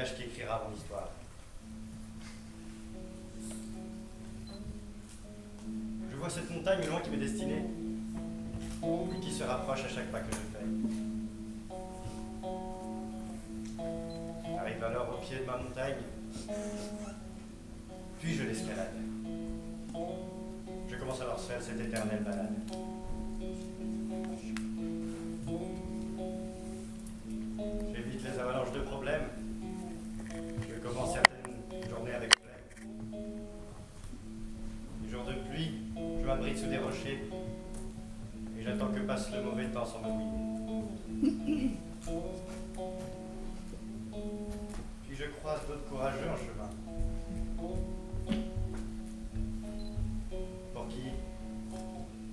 personnage qui écrira mon histoire. Je vois cette montagne au loin qui m'est destinée et qui se rapproche à chaque pas que je fais. J'arrive alors au pied de ma montagne, puis je l'escalade. Je commence alors seul cette éternelle balade. J'évite les avalanches de problèmes. Je commence certaines journées avec flemme. Les jours de pluie, je m'abrite sous des rochers et j'attends que passe le mauvais temps sans me mouiller. Puis je croise d'autres courageux en chemin, pour qui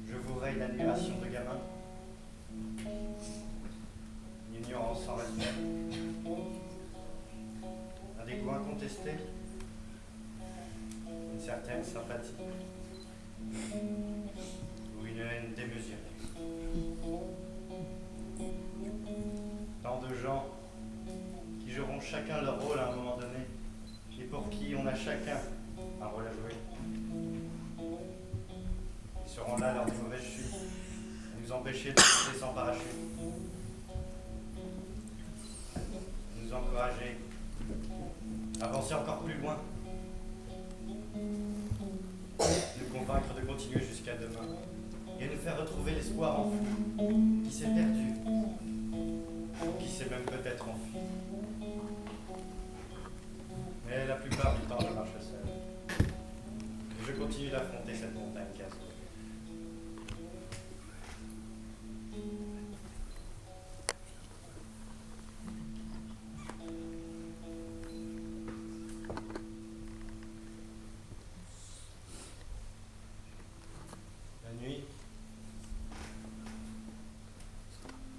je vouerai une admiration de gamin, une ignorance sans respect, un dégoût incontesté, une certaine sympathie ou une haine démesurée. Tant de gens qui joueront chacun leur rôle à un moment donné et pour qui on a chacun un rôle à jouer. Ils seront là lors des mauvaises chutes, à nous empêcher de sauter sans parachute, nous encourager à avancer encore plus loin, nous convaincre de continuer jusqu'à demain et nous faire retrouver l'espoir enfoui qui s'est perdu ou qui s'est même peut-être enfui. Mais la plupart du temps, je marche seul. Et je continue d'affronter cette montagne qui a sauté. La nuit,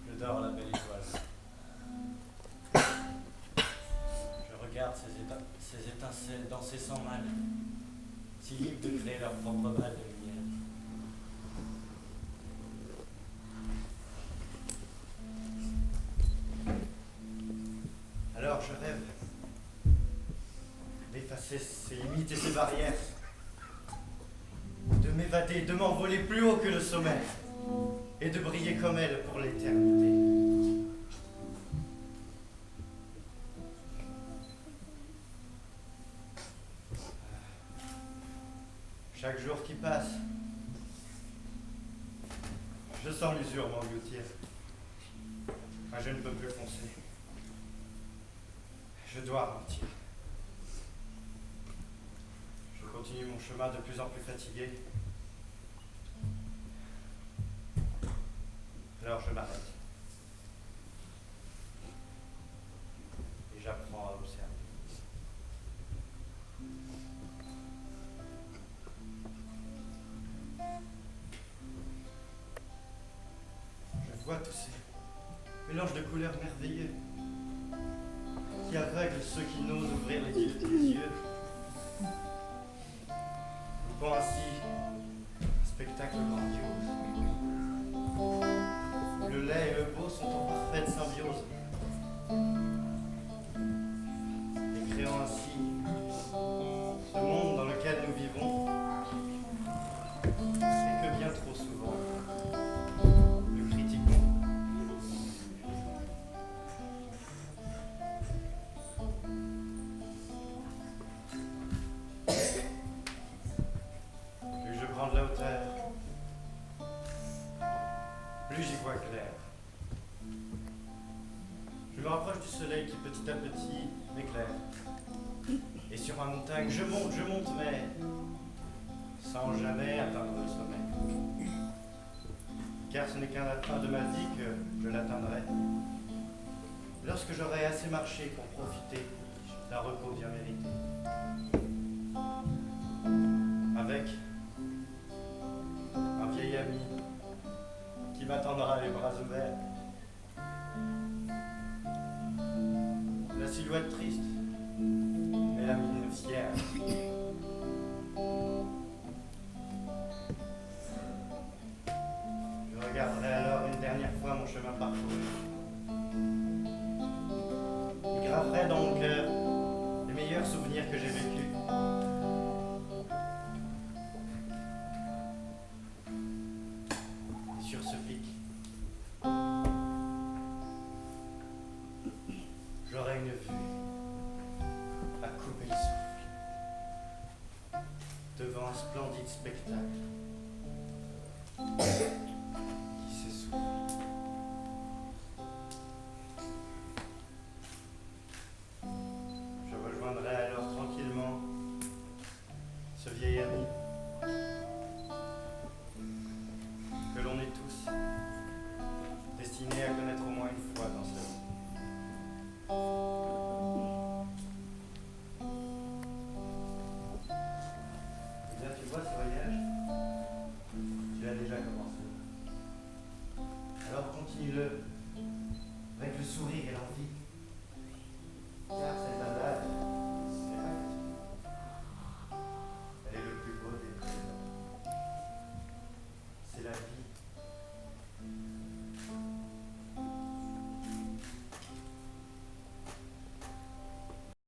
je dors à la belle étoile. Je regarde ces étincelles danser sans mal, si libres de créer leur propre balle de lumière. Alors je rêve d'effacer ces limites et ces barrières, de m'évader, de m'envoler plus haut que le sommet et de briller comme elle pour l'éternité. Chaque jour qui passe, je sens l'usure m'engloutir. Je ne peux plus foncer. Je dois ralentir. Je continue mon chemin de plus en plus fatigué. Alors je m'arrête. Et j'apprends à observer. Je vois tous ces mélanges de couleurs merveilleux qui aveuglent ceux qui n'osent ouvrir les yeux. Nous voyons ainsi un spectacle grandiose. Le laid et le beau sont en parfaite symbiose. Et créant ainsi ce monde dans lequel nous vivons, et que bien trop souvent nous critiquons. Plus je prends de la hauteur, plus j'y vois clair. Je me rapproche du soleil qui petit à petit m'éclaire. Et sur ma montagne, je monte, mais sans jamais atteindre le sommet. Car ce n'est qu'un lapin de ma vie que je l'atteindrai. Lorsque j'aurai assez marché pour profiter d'un repos bien mérité. Avec un vieil ami qui m'attendra les bras ouverts. La silhouette triste, mais la mine fière. Je regarderai alors une dernière fois mon chemin parcouru. Je graverai dans mon cœur devant un splendide spectacle qui s'essouffle. Je rejoindrai alors tranquillement ce vieil ami que l'on est tous destinés à connaître au moins une fois dans sa vie. Eh bien, tu vois, ce voyage, tu l'as déjà commencé. Alors continue-le avec le sourire et l'envie. Car